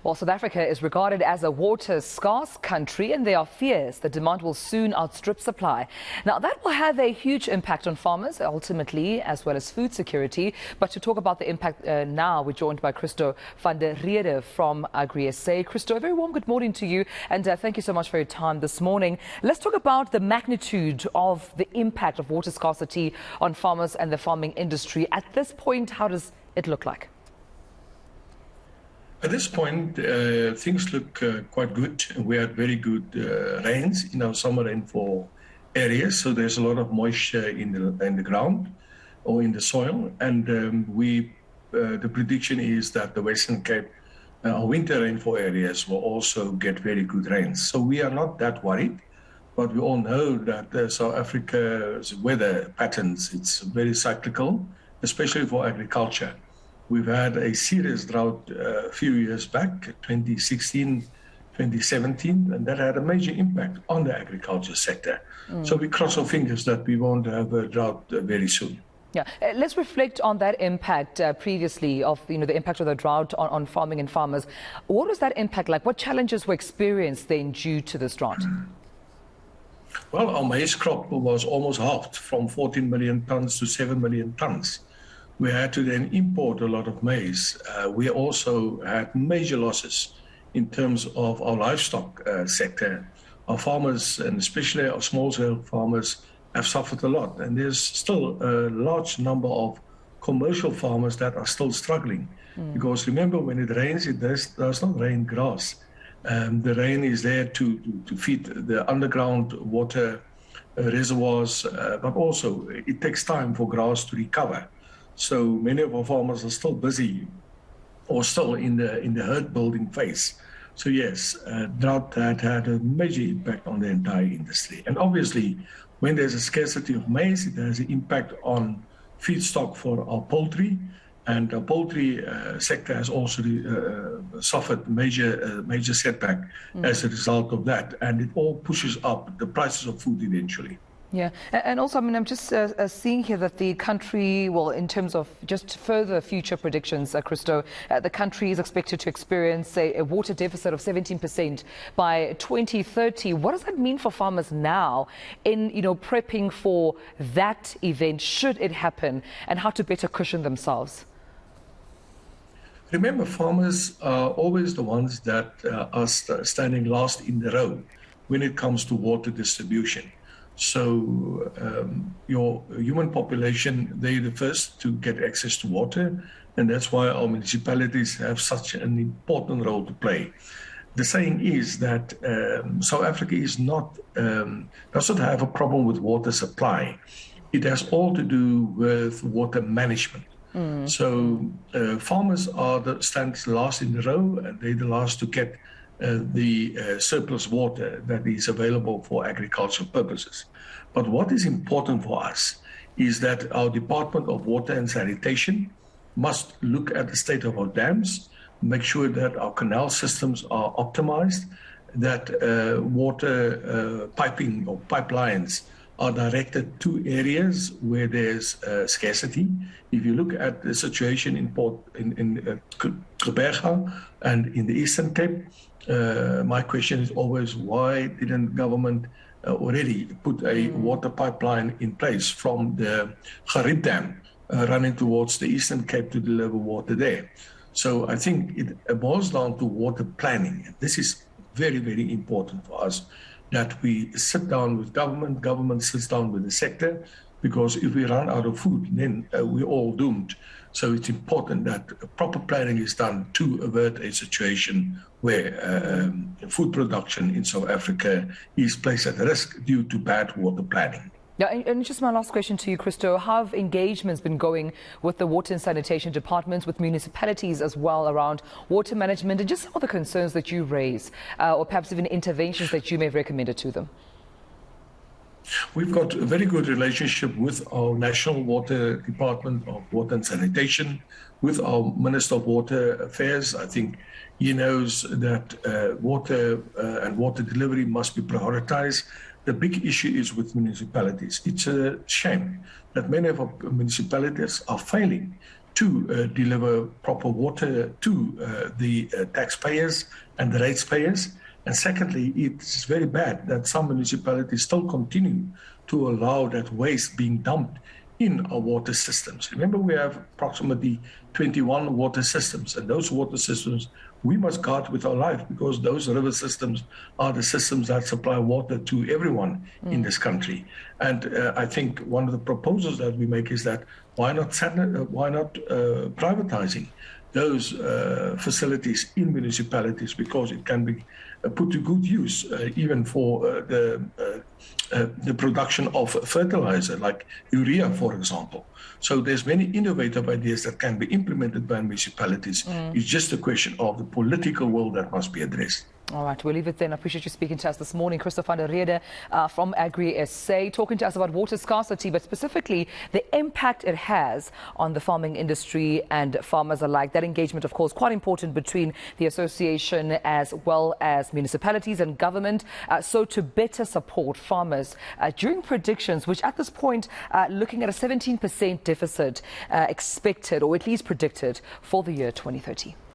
Well, South Africa is regarded as a water-scarce country, and there are fears the demand will soon outstrip supply. Now, that will have a huge impact on farmers, ultimately, as well as food security. But to talk about the impact now, we're joined by Christo van der Rede from Agri-SA. Christo, a very warm good morning to you, and thank you so much for your time this morning. Let's talk about the magnitude of the impact of water scarcity on farmers and the farming industry. At this point, how does it look like? At this point, things look quite good. We had very good rains in our summer rainfall areas, so there's a lot of moisture in the ground or in the soil. And the prediction is that the Western Cape, our winter rainfall areas, will also get very good rains. So we are not that worried, but we all know that South Africa's weather patterns, it's very cyclical, especially for agriculture. We've had a serious drought a few years back, 2016, 2017, and that had a major impact on the agriculture sector. So we cross our fingers that we won't have a drought very soon. Yeah, let's reflect on that impact previously of the impact of the drought on farming and farmers. What was that impact like? What challenges were experienced then due to this drought? Well, our maize crop was almost halved from 14 million tons to 7 million tons. We had to then import a lot of maize. We also had major losses in terms of our livestock sector. Our farmers, and especially our small-scale farmers, have suffered a lot. And there's still a large number of commercial farmers that are still struggling. Because remember, when it rains, it does not rain grass. The rain is there to feed the underground water reservoirs, but also it takes time for grass to recover. So many of our farmers are still busy or still in the herd building phase. So yes, drought had a major impact on the entire industry. And obviously, when there's a scarcity of maize, it has an impact on feedstock for our poultry. And our poultry sector has also suffered major setback as a result of that. And it all pushes up the prices of food eventually. Yeah, and also, I mean, I'm just seeing here that the country, well, in terms of just further future predictions, Christo, the country is expected to experience a water deficit of 17% by 2030. What does that mean for farmers now in, prepping for that event, should it happen, and how to better cushion themselves? Remember, farmers are always the ones that are standing last in the row when it comes to water distribution. So your human population, they're the first to get access to water, and that's why our municipalities have such an important role to play. The saying is that South Africa does not have a problem with water supply. It has all to do with water management. So farmers stand last in the row, and they're the last to get the surplus water that is available for agricultural purposes. But what is important for us is that our Department of Water and Sanitation must look at the state of our dams, make sure that our canal systems are optimized, that water piping or pipelines are directed to areas where there's scarcity. If you look at the situation in Gqeberha and in the Eastern Cape, my question is always, why didn't government already put a water pipeline in place from the Gerib Dam running towards the Eastern Cape to deliver water there? So I think it boils down to water planning. This is very, very important for us, that we sit down with government sits down with the sector, because if we run out of food, then we're all doomed. So it's important that proper planning is done to avert a situation where food production in South Africa is placed at risk due to bad water planning. Yeah, and just my last question to you, Christo. How have engagements been going with the Water and Sanitation Departments, with municipalities as well, around water management, and just some of the concerns that you raise, or perhaps even interventions that you may have recommended to them? We've got a very good relationship with our National Water Department of Water and Sanitation, with our Minister of Water Affairs. I think he knows that water and water delivery must be prioritized. The big issue is with municipalities. It's a shame that many of our municipalities are failing to deliver proper water to the taxpayers and the ratepayers. And secondly, it's very bad that some municipalities still continue to allow that waste being dumped in our water systems. Remember, we have approximately 21 water systems, and those water systems we must guard with our life, because those river systems are the systems that supply water to everyone in this country. And I think one of the proposals that we make is that why not privatizing those facilities in municipalities, because it can be put to good use, even for the production of fertilizer, like urea, for example. So there's many innovative ideas that can be implemented by municipalities. It's just a question of the political will that must be addressed. All right, we'll leave it then. I appreciate you speaking to us this morning. Christopher van der Rede from Agri SA, talking to us about water scarcity, but specifically the impact it has on the farming industry and farmers alike. That engagement, of course, quite important between the association as well as municipalities and government, so to better support farmers during predictions, which at this point looking at a 17% deficit expected, or at least predicted, for the year 2030.